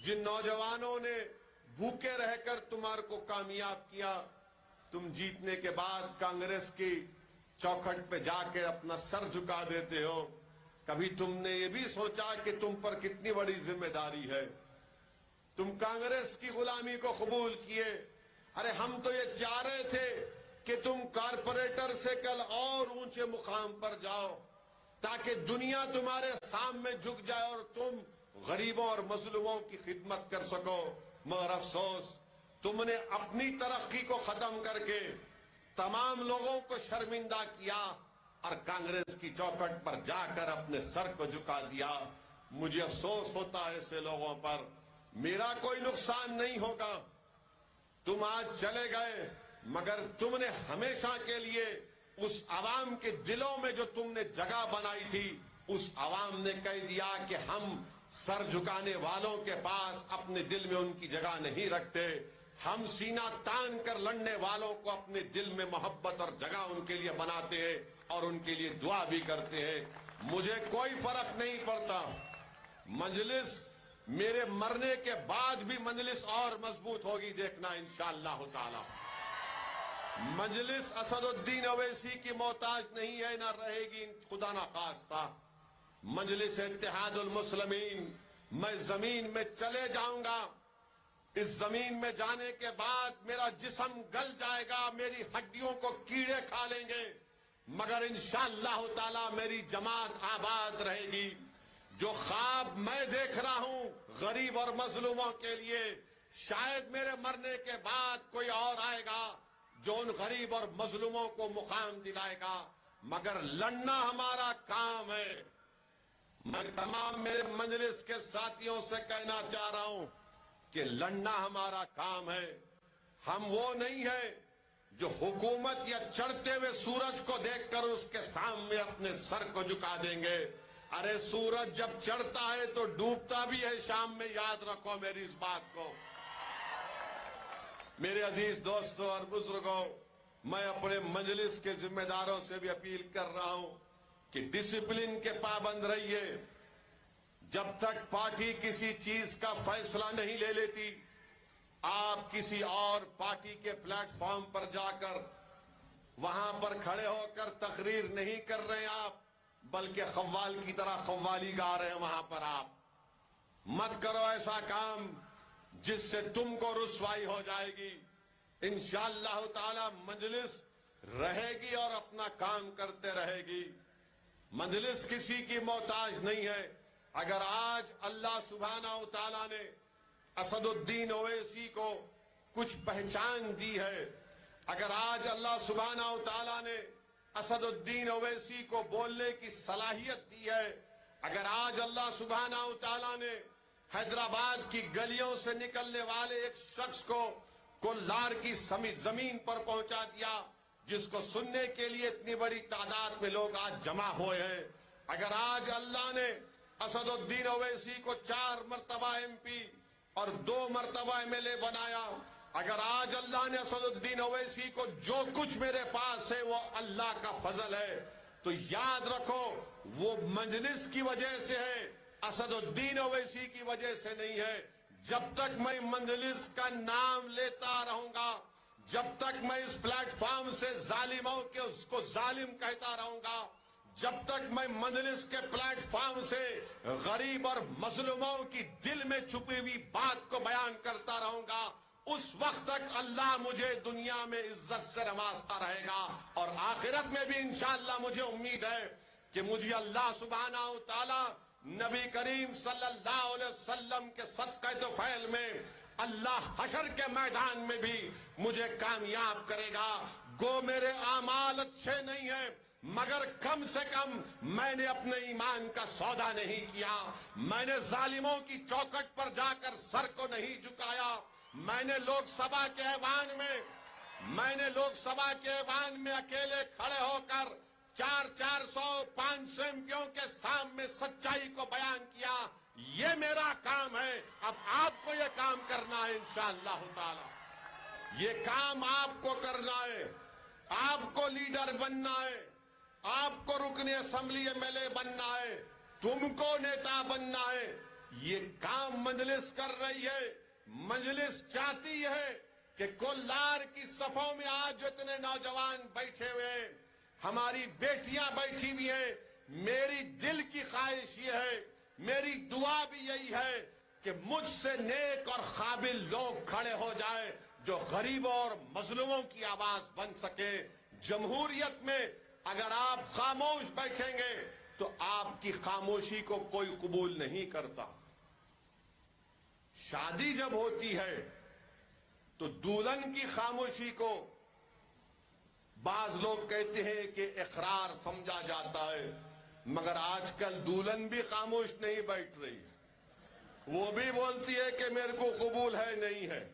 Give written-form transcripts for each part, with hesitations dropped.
جن نوجوانوں نے بھوکے رہ کر تمہارے کو کامیاب کیا، تم جیتنے کے بعد کانگریس کی چوکھٹ پہ جا کے اپنا سر جھکا دیتے ہو؟ کبھی تم نے یہ بھی سوچا کہ تم پر کتنی بڑی ذمہ داری ہے؟ تم کانگریس کی غلامی کو قبول کیے۔ ارے ہم تو یہ چاہ رہے تھے کہ تم کارپوریٹر سے کل اور اونچے مقام پر جاؤ تاکہ دنیا تمہارے سامنے جھک جائے اور تم غریبوں اور مظلوموں کی خدمت کر سکو، مگر افسوس تم نے اپنی ترقی کو ختم کر کے تمام لوگوں کو شرمندہ کیا اور کانگریس کی چوکھٹ پر جا کر اپنے سر کو جھکا دیا۔ مجھے افسوس ہوتا ہے ایسے لوگوں پر۔ میرا کوئی نقصان نہیں ہوگا، تم آج چلے گئے، مگر تم نے ہمیشہ کے لیے اس عوام کے دلوں میں جو تم نے جگہ بنائی تھی، اس عوام نے کہہ دیا کہ ہم سر جھکانے والوں کے پاس اپنے دل میں ان کی جگہ نہیں رکھتے، ہم سینہ تان کر لڑنے والوں کو اپنے دل میں محبت اور جگہ ان کے لیے بناتے ہیں اور ان کے لیے دعا بھی کرتے ہیں۔ مجھے کوئی فرق نہیں پڑتا، مجلس میرے مرنے کے بعد بھی مجلس اور مضبوط ہوگی، دیکھنا انشاءاللہ تعالی۔ مجلس اسد الدین اویسی کی محتاج نہیں ہے، نہ رہے گی خدا نہ خواستہ۔ مجلس اتحاد المسلمین، میں زمین میں چلے جاؤں گا، اس زمین میں جانے کے بعد میرا جسم گل جائے گا، میری ہڈیوں کو کیڑے کھا لیں گے، مگر انشاءاللہ تعالی میری جماعت آباد رہے گی۔ جو خواب میں دیکھ رہا ہوں غریب اور مظلوموں کے لیے، شاید میرے مرنے کے بعد کوئی اور آئے گا جو ان غریب اور مظلوموں کو مقام دلائے گا، مگر لڑنا ہمارا کام ہے۔ میں تمام میرے مجلس کے ساتھیوں سے کہنا چاہ رہا ہوں کہ لڑنا ہمارا کام ہے۔ ہم وہ نہیں ہیں جو حکومت یا چڑھتے ہوئے سورج کو دیکھ کر اس کے سامنے اپنے سر کو جھکا دیں گے۔ ارے سورج جب چڑھتا ہے تو ڈوبتا بھی ہے شام میں، یاد رکھو میری اس بات کو۔ میرے عزیز دوستوں اور بزرگوں، میں اپنے مجلس کے ذمہ داروں سے بھی اپیل کر رہا ہوں کہ ڈسپلن کے پابند رہیے۔ جب تک پارٹی کسی چیز کا فیصلہ نہیں لے لیتی، آپ کسی اور پارٹی کے پلیٹ فارم پر جا کر وہاں پر کھڑے ہو کر تقریر نہیں کر رہے آپ، بلکہ قوال کی طرح قوالی گا رہے ہیں وہاں پر۔ آپ مت کرو ایسا کام جس سے تم کو رسوائی ہو جائے گی۔ انشاءاللہ تعالی مجلس رہے گی اور اپنا کام کرتے رہے گی۔ مجلس کسی کی محتاج نہیں ہے۔ اگر آج اللہ سبحانہ و تعالیٰ نے اسد الدین اویسی کو کچھ پہچان دی ہے، اگر آج اللہ سبحانہ و تعالیٰ نے اسد الدین اویسی کو بولنے کی صلاحیت دی ہے، اگر آج اللہ سبحانہ و تعالیٰ نے حیدرآباد کی گلیوں سے نکلنے والے ایک شخص کو کولار کی زمین پر پہنچا دیا جس کو سننے کے لیے اتنی بڑی تعداد میں لوگ آج جمع ہوئے ہیں، اگر آج اللہ نے اسد الدین اویسی کو 4 مرتبہ MP اور 2 مرتبہ MLA بنایا، اگر آج اللہ نے اسد الدین اویسی کو جو کچھ میرے پاس ہے وہ اللہ کا فضل ہے، تو یاد رکھو وہ مجلس کی وجہ سے ہے، اسد الدین اویسی کی وجہ سے نہیں ہے۔ جب تک میں مجلس کا نام لیتا رہوں گا، جب تک میں اس پلیٹ فارم سے ظالموں کے اس کو ظالم کہتا رہوں گا، جب تک میں مجلس کے پلیٹ فارم سے غریب اور مظلوموں کی دل میں چھپی ہوئی بات کو بیان کرتا رہوں گا، اس وقت تک اللہ مجھے دنیا میں عزت سے نوازتا رہے گا، اور آخرت میں بھی انشاءاللہ مجھے امید ہے کہ مجھے اللہ سبحانہ و تعالی نبی کریم صلی اللہ علیہ وسلم کے صدقہ طفیل میں اللہ حشر کے میدان میں بھی مجھے کامیاب کرے گا۔ گو میرے اعمال اچھے نہیں ہیں، مگر کم سے کم میں نے اپنے ایمان کا سودا نہیں کیا، میں نے ظالموں کی چوکھٹ پر جا کر سر کو نہیں جھکایا، میں نے لوک سبھا کے ایوان میں اکیلے کھڑے ہو کر 400-500 MPوں کے سامنے سچائی کو بیان کیا۔ یہ میرا کام ہے، اب آپ کو یہ کام کرنا ہے انشاءاللہ تعالی۔ یہ کام آپ کو کرنا ہے، آپ کو لیڈر بننا ہے، آپ کو رکن اسمبلی MLA بننا ہے، تم کو نیتا بننا ہے۔ یہ کام مجلس کر رہی ہے. مجلس چاہتی ہے کہ کولار کی صفوں میں آج جو اتنے نوجوان بیٹھے ہوئے ہیں, ہماری بیٹیاں بیٹھی بھی ہیں, میری دل کی خواہش یہ ہے, میری دعا بھی یہی ہے کہ مجھ سے نیک اور قابل لوگ کھڑے ہو جائیں جو غریبوں اور مظلوموں کی آواز بن سکے. جمہوریت میں اگر آپ خاموش بیٹھیں گے تو آپ کی خاموشی کو کوئی قبول نہیں کرتا. شادی جب ہوتی ہے تو دلہن کی خاموشی کو بعض لوگ کہتے ہیں کہ اقرار سمجھا جاتا ہے, مگر آج کل دلہن بھی خاموش نہیں بیٹھ رہی, وہ بھی بولتی ہے کہ میرے کو قبول ہے نہیں ہے.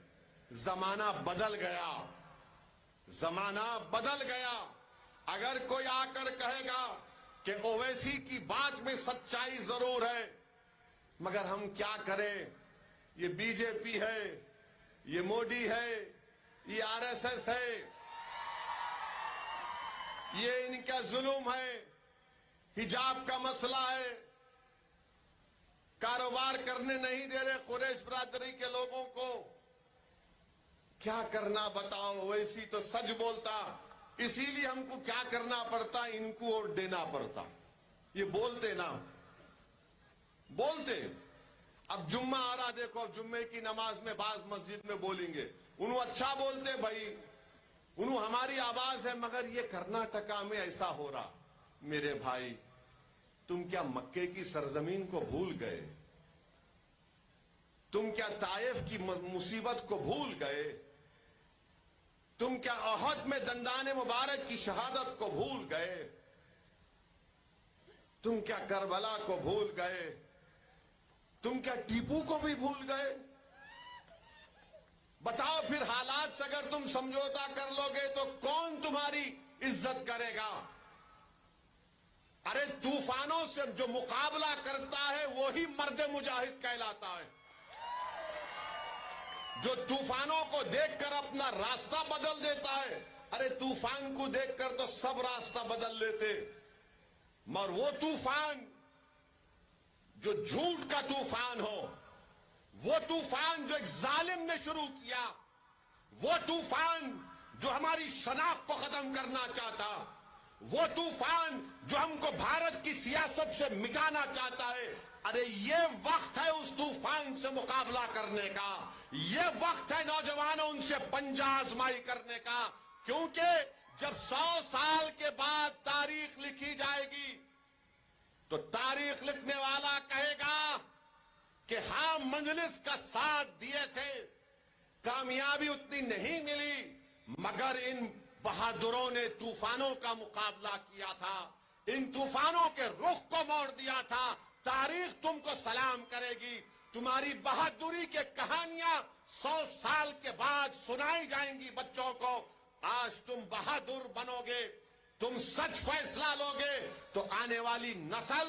زمانہ بدل گیا, زمانہ بدل گیا. اگر کوئی آ کر کہے گا کہ اویسی کی بات میں سچائی ضرور ہے, مگر ہم کیا کریں, یہ بی جے پی ہے, یہ مودی ہے, یہ آر ایس ایس ہے, یہ ان کا ظلم ہے, حجاب کا مسئلہ ہے, کاروبار کرنے نہیں دے رہے قریش برادری کے لوگوں کو, کیا کرنا بتاؤ. ویسی تو سچ بولتا, اسی لیے ہم کو کیا کرنا پڑتا, ان کو ووٹ دینا پڑتا. یہ بولتے نا, بولتے. اب جمعہ آ رہا, دیکھو جمعے کی نماز میں بعض مسجد میں بولیں گے, انہوں اچھا بولتے بھائی, انہوں ہماری آواز ہے, مگر یہ کرناٹکا میں ایسا ہو رہا. میرے بھائی, تم کیا مکے کی سرزمین کو بھول گئے؟ تم کیا طائف کی مصیبت کو بھول گئے؟ تم کیا احد میں دندان مبارک کی شہادت کو بھول گئے؟ تم کیا کربلا کو بھول گئے؟ تم کیا ٹیپو کو بھی بھول گئے؟ بتاؤ پھر حالات سے اگر تم سمجھوتا کر لو گے تو کون تمہاری عزت کرے گا؟ ارے طوفانوں سے جو مقابلہ کرتا ہے وہی مرد مجاہد کہلاتا ہے. جو طوفانوں کو دیکھ کر اپنا راستہ بدل دیتا ہے, ارے طوفان کو دیکھ کر تو سب راستہ بدل لیتے, مگر وہ طوفان جو جھوٹ کا طوفان ہو, وہ طوفان جو ایک ظالم نے شروع کیا, وہ طوفان جو ہماری شناخت کو ختم کرنا چاہتا, وہ طوفان جو ہم کو بھارت کی سیاست سے مٹانا چاہتا ہے, ارے یہ وقت ہے اس طوفان سے مقابلہ کرنے کا. یہ وقت ہے نوجوانوں ان سے پنجہ آزمائی کرنے کا, کیونکہ جب 100 سال کے بعد تاریخ لکھی جائے گی تو تاریخ لکھنے والا کہے گا کہ ہاں مجلس کا ساتھ دیے تھے, کامیابی اتنی نہیں ملی, مگر ان بہادروں نے طوفانوں کا مقابلہ کیا تھا, ان طوفانوں کے رخ کو موڑ دیا تھا. تاریخ تم کو سلام کرے گی. تمہاری بہادری کے کہانیاں 100 سال کے بعد سنائی جائیں گی بچوں کو. آج تم بہادر بنو گے, تم سچ فیصلہ لو گے تو آنے والی نسل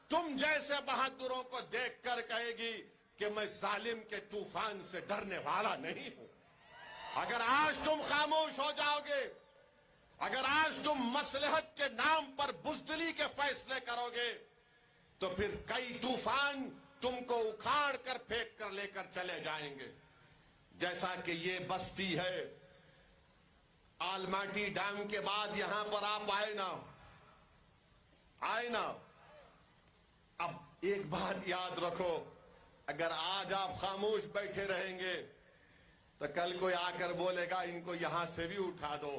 تم جیسے بہادروں کو دیکھ کر کہے گی کہ میں ظالم کے طوفان سے ڈرنے والا نہیں ہوں. اگر آج تم خاموش ہو جاؤ گے, اگر آج تم مصلحت کے نام پر بزدلی کے فیصلے کرو گے, تو پھر کئی طوفان تم کو اکھاڑ کر پھینک کر لے کر چلے جائیں گے. جیسا کہ یہ بستی ہے, آلماٹی ڈیم کے بعد یہاں پر آپ آئے نا. اب ایک بات یاد رکھو, اگر آج آپ خاموش بیٹھے رہیں گے تو کل کوئی آ کر بولے گا ان کو یہاں سے بھی اٹھا دو,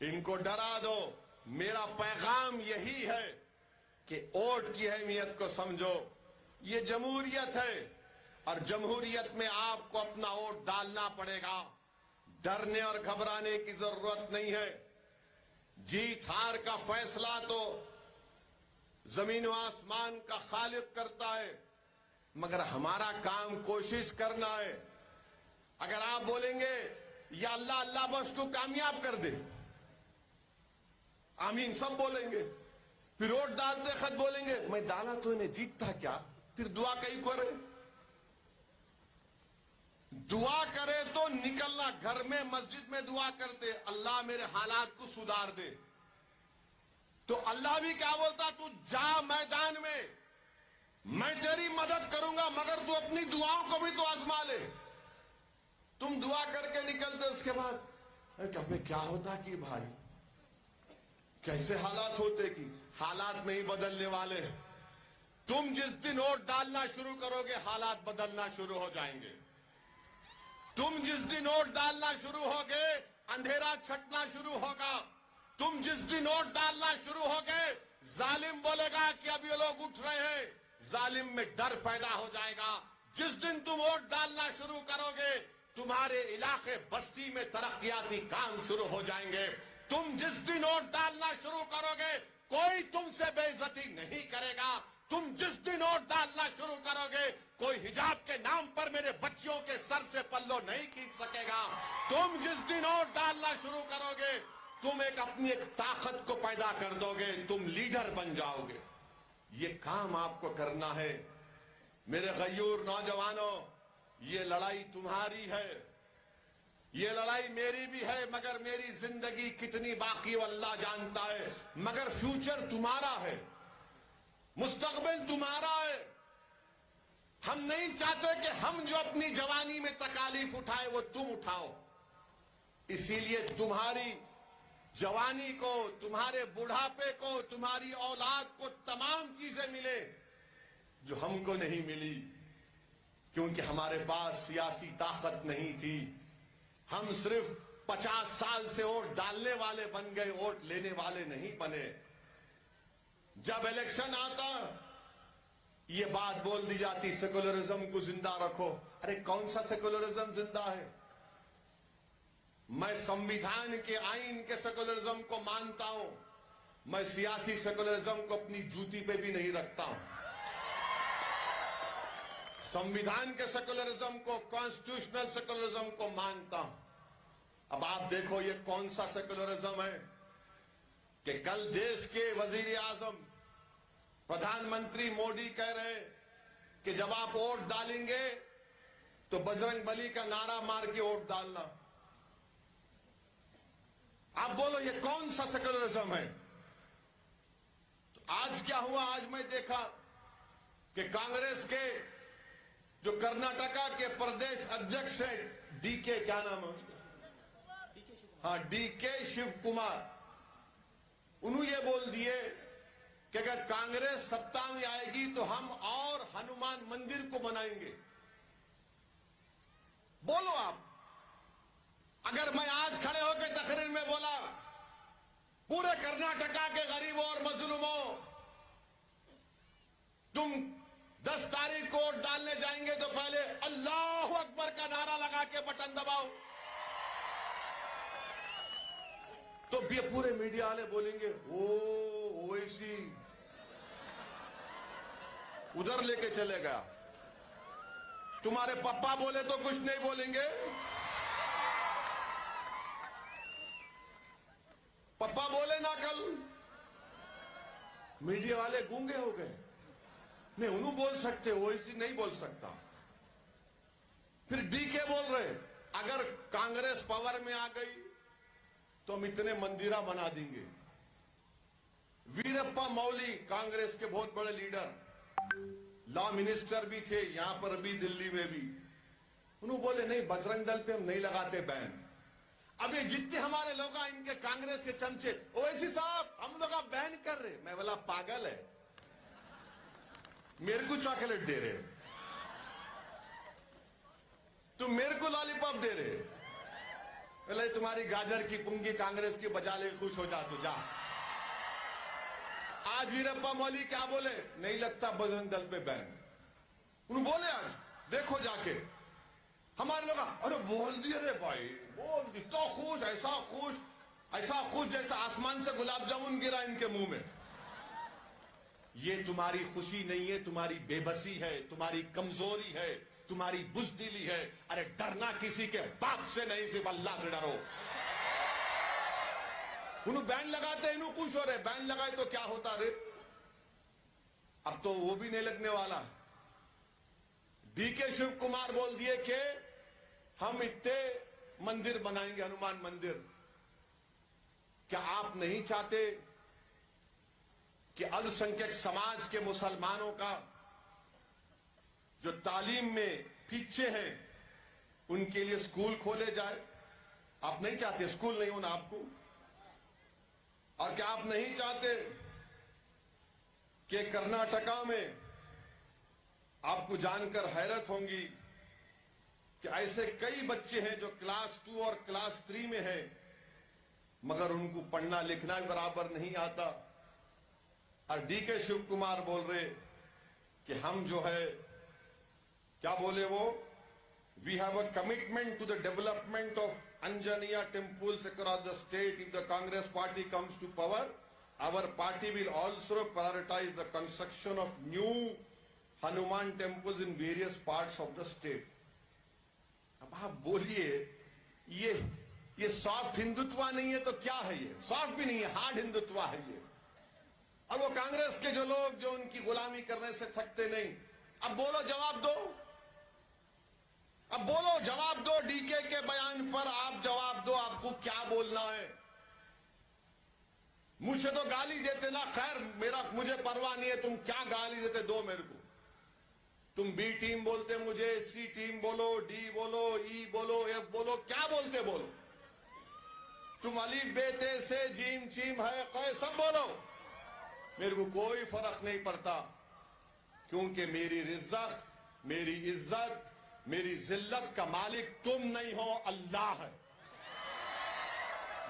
ان کو ڈرا دو. میرا پیغام یہی ہے کہ ووٹ کی اہمیت کو سمجھو. یہ جمہوریت ہے اور جمہوریت میں آپ کو اپنا ووٹ ڈالنا پڑے گا. ڈرنے اور گھبرانے کی ضرورت نہیں ہے. جیت ہار کا فیصلہ تو زمین و آسمان کا خالق کرتا ہے, مگر ہمارا کام کوشش کرنا ہے. اگر آپ بولیں گے یا اللہ اللہ بس کو کامیاب کر دے, آمین سب بولیں گے, پھر ووٹ ڈالتے خط بولیں گے میں ڈالا تو انہیں جیتتا کیا, پھر دعا کہیں کرے. دعا کرے تو نکلنا, گھر میں مسجد میں دعا کرتے اللہ میرے حالات کو سدھار دے, تو اللہ بھی کیا بولتا, تو جا میدان میں, मैं तेरी मदद करूंगा, मगर तू अपनी दुआओं को भी तो आजमा ले। तुम दुआ करके निकलते, उसके बाद अबे क्या होता कि भाई कैसे हालात होते कि हालात नहीं बदलने वाले। तुम जिस दिन वोट डालना शुरू करोगे हालात बदलना शुरू हो जाएंगे। तुम जिस दिन वोट डालना शुरू होगे अंधेरा छटना शुरू होगा। तुम जिस दिन वोट डालना शुरू होगे जालिम बोलेगा कि अब ये लोग उठ रहे हैं, जालिम में डर पैदा हो जाएगा। जिस दिन तुम वोट डालना शुरू करोगे तुम्हारे इलाके बस्ती में तरक्याती काम शुरू हो जाएंगे। तुम जिस दिन वोट डालना शुरू करोगे कोई तुमसे बेइज्जती नहीं करेगा। तुम जिस दिन वोट डालना शुरू करोगे कोई हिजाब के नाम पर मेरे बच्चियों के सर से पल्लो नहीं खींच सकेगा। तुम जिस दिन वोट डालना शुरू करोगे तुम अपनी एक ताकत को पैदा कर दोगे, तुम लीडर बन जाओगे। ये काम आपको करना है मेरे गयूर नौजवानों। ये लड़ाई तुम्हारी है, ये लड़ाई मेरी भी है, मगर मेरी जिंदगी कितनी बाकी वो अल्लाह जानता है। मगर फ्यूचर तुम्हारा है, मुस्तकबिल तुम्हारा है। हम नहीं चाहते कि हम जो अपनी जवानी में तकालीफ उठाए वो तुम उठाओ। इसीलिए तुम्हारी जवानी को, तुम्हारे बुढ़ापे को, तुम्हारी औलाद को तमाम चीजें मिले जो हमको नहीं मिली, क्योंकि हमारे पास सियासी ताकत नहीं थी। हम सिर्फ 50 साल से वोट डालने वाले बन गए, वोट लेने वाले नहीं बने। जब इलेक्शन आता ये बात बोल दी जाती सेकुलरिज्म को जिंदा रखो। अरे कौन सा सेकुलरिज्म जिंदा है? मैं संविधान के आईन के सेकुलरिज्म को मानता हूं, मैं सियासी सेकुलरिज्म को अपनी जूती पे भी नहीं रखता हूं। संविधान के सेकुलरिज्म को, कॉन्स्टिट्यूशनल सेकुलरिज्म को मानता हूं। अब आप देखो ये कौन सा सेकुलरिज्म है कि कल देश के वजीर आजम प्रधानमंत्री मोदी कह रहे कि जब आप वोट डालेंगे तो बजरंग बली का नारा मार के वोट डालना। आप बोलो ये कौन सा सेकुलरिज्म है? तो आज क्या हुआ? आज मैं देखा कि कांग्रेस के जो कर्नाटका के प्रदेश अध्यक्ष है डीके, क्या नाम है? हाँ, डीके शिव कुमार, उन्होंने ये बोल दिए कि अगर कांग्रेस सत्ता में आएगी तो हम और हनुमान मंदिर को बनाएंगे। बोलो आप, अगर मैं आज खड़े होकर तकरीर में बोला पूरे कर्नाटका के गरीबों और मजलूमों तुम 10 तारीख को वोट डालने जाएंगे तो पहले अल्लाह अकबर का नारा लगा के बटन दबाओ, तो ये पूरे मीडिया वाले बोलेंगे ओ ओवैसी उधर लेके चले गया। तुम्हारे पप्पा बोले तो कुछ नहीं बोलेंगे, पप्पा बोले ना कल, मीडिया वाले गूंगे हो गए। नहीं उन्होंने बोल सकते, ओवैसी नहीं बोल सकता। फिर डीके बोल रहे अगर कांग्रेस पावर में आ गई तो हम इतने मंदिरा बना देंगे। वीरप्पा मौली कांग्रेस के बहुत बड़े लीडर, लॉ मिनिस्टर भी थे यहां पर भी, दिल्ली में भी, उन्होंने बोले नहीं बजरंग दल पे हम नहीं लगाते बैन। अब ये जितने हमारे लोग इनके कांग्रेस के चमचे ओवैसी साहब हम लोग आप बैन कर रहे। मैं बोला पागल है, मेरे को चॉकलेट दे रहे, तुम मेरे को लॉलीपॉप दे रहे। बोले तुम्हारी गाजर की पुंगी कांग्रेस की बजा ले, खुश हो जा तू जा। आज वीरप्पा मोदी क्या बोले? नहीं लगता बजरंग दल पे बैन। उन्होंने बोले आज देखो जाके हमारे लोग, अरे बोल दिए रे भाई, बोल दी तो खुश, ऐसा खुश जैसा आसमान से गुलाब जामुन गिरा इनके मुंह में। ये तुम्हारी खुशी नहीं है, तुम्हारी बेबसी है, तुम्हारी कमजोरी है, तुम्हारी बुज़दिली है। अरे डरना किसी के बाप से नहीं, सिर्फ अल्लाह से डरो। उन्होंने बैन लगाते हैं, इन्हों खुश हो रहे, बैन लगाए तो क्या होता रे? अब तो वो भी नहीं लगने वाला। डीके शिव कुमार बोल दिए कि हम इतने मंदिर बनाएंगे, हनुमान मंदिर। क्या आप नहीं चाहते कि अल्पसंख्यक समाज के मुसलमानों का जो तालीम में पीछे हैं उनके लिए स्कूल खोले जाए। आप नहीं चाहते स्कूल नहीं होना आपको? और क्या आप नहीं चाहते कि कर्नाटका में आपको जानकर हैरत होंगी कि ऐसे कई बच्चे हैं जो क्लास 2 और क्लास 3 में हैं मगर उनको पढ़ना लिखना भी बराबर नहीं आता। और डीके शिव कुमार बोल रहे कि हम जो है क्या बोले वो, we have a commitment to the development of Anjaniya temples across the state. If the Congress party comes to power, our party will also prioritise the construction of new Hanuman temples in various parts of the state. अब आप बोलिए ये soft Hindutva नहीं है तो क्या है? ये सॉफ्ट भी नहीं है, हार्ड हिंदुत्व है ये। और वो कांग्रेस के जो लोग जो उनकी गुलामी करने से थकते नहीं, अब बोलो जवाब दो, अब बोलो जवाब दो। डीके के बयान पर आप जवाब दो, आपको क्या बोलना है? मुझे तो गाली देते ना, खैर मुझे परवाह नहीं है, तुम क्या गाली देते दो मेरे को। तुम बी टीम बोलते मुझे, सी टीम बोलो, डी बोलो, ई बोलो, एफ बोलो, क्या बोलते बोलो। तुम अलीफ बेते से जीम चीम है कै सब बोलो, मेरे को कोई फर्क नहीं पड़ता, क्योंकि मेरी रिज़्क़, मेरी इज्जत, मेरी जिल्लत का मालिक तुम नहीं हो, अल्लाह है।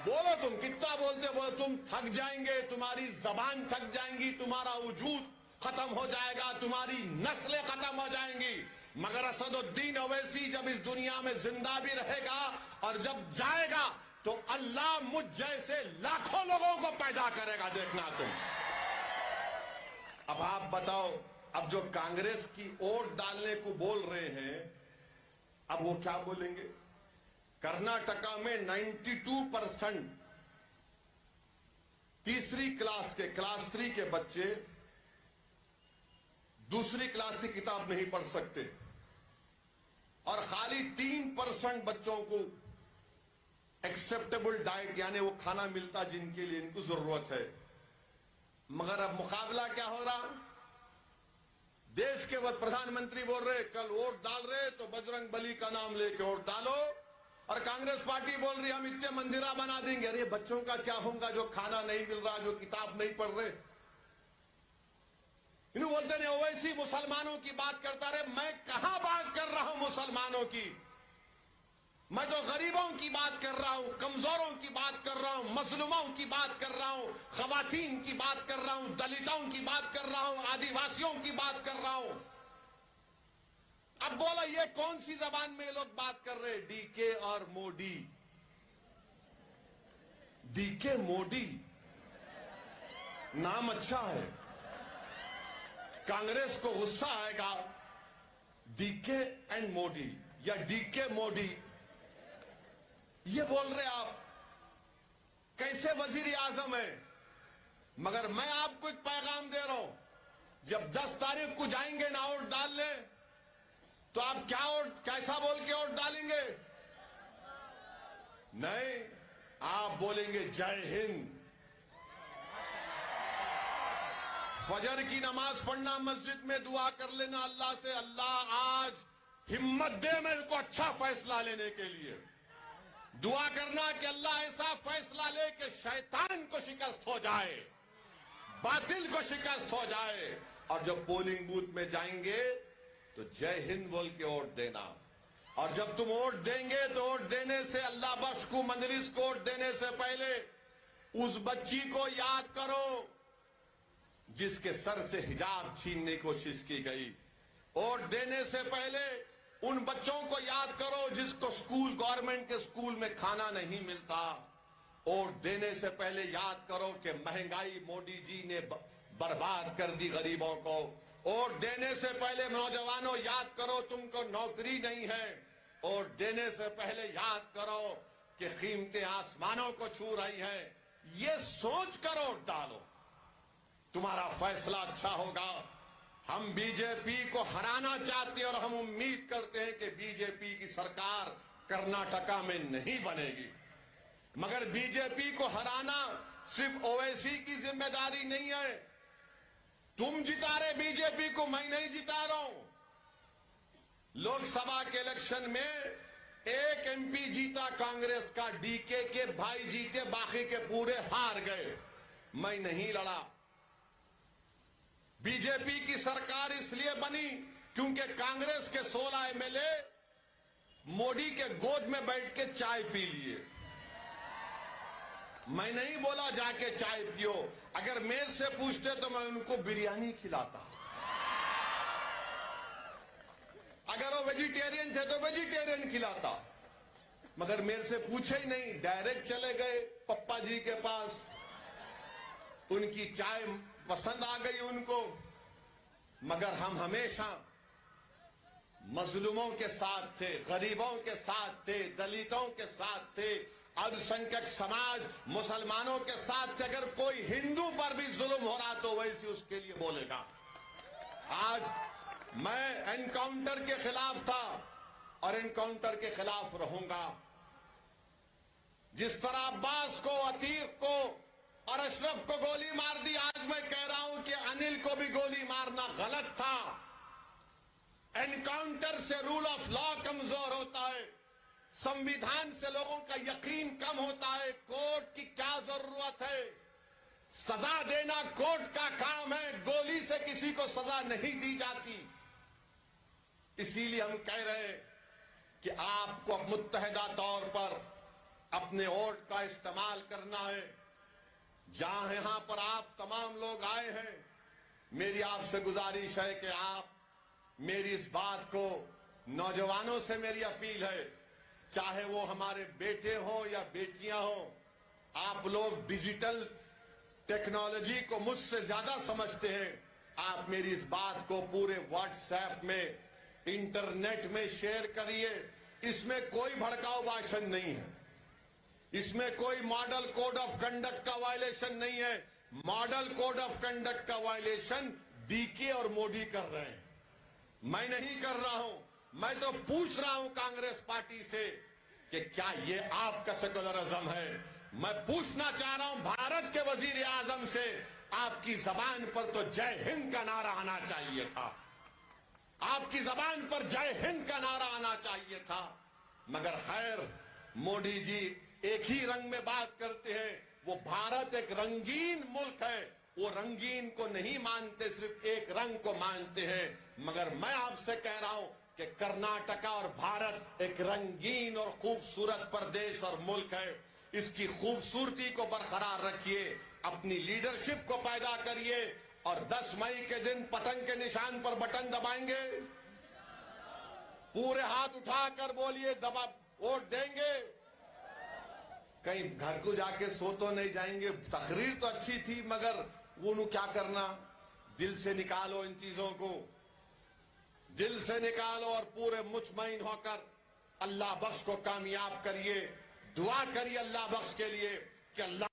बोलो तुम कितना बोलते बोलो, तुम थक जाएंगे, तुम्हारी जबान थक जाएंगी, तुम्हारा वजूद खत्म हो जाएगा, तुम्हारी नस्लें खत्म हो जाएंगी, मगर असदुद्दीन ओवैसी जब इस दुनिया में जिंदा भी रहेगा और जब जाएगा तो अल्लाह मुझ जैसे लाखों लोगों को पैदा करेगा, देखना तुम। अब आप बताओ, अब जो कांग्रेस की वोट डालने को बोल रहे हैं, अब वो क्या बोलेंगे? कर्नाटका में 92% तीसरी क्लास के, क्लास 3 के बच्चे दूसरी क्लास की किताब नहीं पढ़ सकते और खाली 3% बच्चों को एक्सेप्टेबल डाइट यानी वो खाना मिलता जिनके लिए इनको जरूरत है। मगर अब मुकाबला क्या हो रहा? देश के वक्त प्रधानमंत्री बोल रहे कल वोट डाल रहे तो बजरंग बली का नाम लेके वोट डालो, और कांग्रेस पार्टी बोल रही हम इतने मंदिरा बना देंगे। अरे बच्चों का क्या होगा जो खाना नहीं मिल रहा, जो किताब नहीं पढ़ रहे? इन्हों बोलते नहीं ओवैसी मुसलमानों की बात करता रहे। मैं कहां बात कर रहा हूं मुसलमानों की? मैं तो गरीबों की बात कर रहा हूं, कमजोरों की बात कर रहा हूं, मजलूमों की बात कर रहा हूं, खवातीन की बात कर रहा हूं, दलितों की बात कर रहा हूं, आदिवासियों की बात कर रहा हूं। अब बोलो ये कौन सी जबान में लोग बात कर रहे? डीके और मोदी। डीके मोदी नाम अच्छा है, कांग्रेस को गुस्सा आएगा। डीके एंड मोदी या डीके मोदी ये बोल रहे आप, कैसे वजीर आजम है? मगर मैं आपको एक पैगाम दे रहा हूं, जब 10 तारीख को जाएंगे ना वोट डालने, तो आप क्या वोट कैसा बोल के वोट डालेंगे? नहीं, आप बोलेंगे जय हिंद। फजर की नमाज पढ़ना, मस्जिद में दुआ कर लेना अल्लाह से, अल्लाह आज हिम्मत दे मेरे को अच्छा फैसला लेने के लिए। दुआ करना कि अल्लाह ऐसा फैसला ले कि शैतान को शिकस्त हो जाए, बातिल को शिकस्त हो जाए। और जब पोलिंग बूथ में जाएंगे तो जय हिंद बोल के वोट देना। और जब तुम वोट देंगे तो वोट देने से, अल्लाह बख्श को मंजलिस को वोट देने से पहले उस बच्ची को याद करो जिसके सर से हिजाब छीनने की कोशिश की गई। वोट देने से पहले उन बच्चों को याद करो जिसको स्कूल, गवर्नमेंट के स्कूल में खाना नहीं मिलता। वोट देने से पहले याद करो कि महंगाई मोदी जी ने बर्बाद कर दी गरीबों को। वोट देने से पहले नौजवानों याद करो तुमको नौकरी नहीं है। वोट देने से पहले याद करो कि कीमतें आसमानों को छू रही हैं। ये सोच कर वोट डालो, तुम्हारा फैसला अच्छा होगा। हम बीजेपी को हराना चाहते हैं और हम उम्मीद करते हैं कि बीजेपी की सरकार कर्नाटका में नहीं बनेगी। मगर बीजेपी को हराना सिर्फ ओवैसी की जिम्मेदारी नहीं है। तुम जिता रहे बीजेपी को, मैं नहीं जिता रहा हूं। लोक सभा के इलेक्शन में एक एमपी जीता कांग्रेस का, डीके के भाई जीते, बाकी के पूरे हार गए। मैं नहीं लड़ा। बीजेपी की सरकार इसलिए बनी क्योंकि कांग्रेस के 16 एमएलए मोदी के गोद में बैठ के चाय पी लिए। मैं नहीं बोला जाके चाय पियो, अगर मेरे से पूछते तो मैं उनको बिरयानी खिलाता। अगर वो वेजिटेरियन थे तो वेजिटेरियन खिलाता, मगर मेरे से पूछे ही नहीं, डायरेक्ट चले गए पप्पा जी के पास। उनकी चाय पसंद आ गई उनको। मगर हम हमेशा मजलूमों के साथ थे, गरीबों के साथ थे, दलितों के साथ थे, अल्पसंख्यक समाज मुसलमानों के साथ थे। अगर कोई हिंदू पर भी जुल्म हो रहा तो वैसे उसके लिए बोलेगा। आज मैं एनकाउंटर के खिलाफ था और एनकाउंटर के खिलाफ रहूंगा। जिस तरह अब्बास को, अतीक को और अशरफ को गोली मार दी, आज मैं कह रहा हूं कि अनिल को भी गोली मारना गलत था। एनकाउंटर से रूल ऑफ लॉ कमजोर होता है, संविधान से लोगों का यकीन कम होता है। कोर्ट की क्या जरूरत है? सजा देना कोर्ट का काम है, गोली से किसी को सजा नहीं दी जाती। इसीलिए हम कह रहे हैं कि आपको मुत्तहिदा तौर पर अपने वोट का इस्तेमाल करना है। यहां पर आप तमाम लोग आए हैं, मेरी आपसे गुजारिश है कि आप मेरी इस बात को, नौजवानों से मेरी अपील है, चाहे वो हमारे बेटे हो या बेटियां हो, आप लोग डिजिटल टेक्नोलॉजी को मुझसे ज्यादा समझते हैं। आप मेरी इस बात को पूरे व्हाट्सएप में, इंटरनेट में शेयर करिए। इसमें कोई भड़काऊ भाषण नहीं है, इसमें कोई मॉडल कोड ऑफ कंडक्ट का वायलेशन नहीं है। मॉडल कोड ऑफ कंडक्ट का वायलेशन डीके और मोदी कर रहे हैं, मैं नहीं कर रहा हूं। मैं तो पूछ रहा हूं कांग्रेस पार्टी से कि क्या ये आपका सेकुलरिज्म है? मैं पूछना चाह रहा हूं भारत के वजीर आजम से, आपकी जबान पर तो जय हिंद का नारा आना चाहिए था, आपकी जबान पर जय हिंद का नारा आना चाहिए था। मगर खैर, मोदी जी एक ही रंग में बात करते हैं। वो भारत एक रंगीन मुल्क है, वो रंगीन को नहीं मानते, सिर्फ एक रंग को मानते हैं। मगर मैं आपसे कह रहा हूं कि कर्नाटका और भारत एक रंगीन और खूबसूरत प्रदेश और मुल्क है। इसकी खूबसूरती को बरकरार रखिए, अपनी लीडरशिप को पैदा करिए, और 10 मई के दिन पतंग के निशान पर बटन दबाएंगे। पूरे हाथ उठाकर बोलिए, दबा वोट देंगे। कहीं घर को जाके सो तो नहीं जाएंगे। तकरीर तो अच्छी थी, मगर वो क्या करना, दिल से निकालो इन चीजों को, दिल से निकालो और पूरे मुतमईन होकर अल्लाह बख्श को कामयाब करिए। दुआ करिए अल्लाह बख्श के लिए कि अल्लाह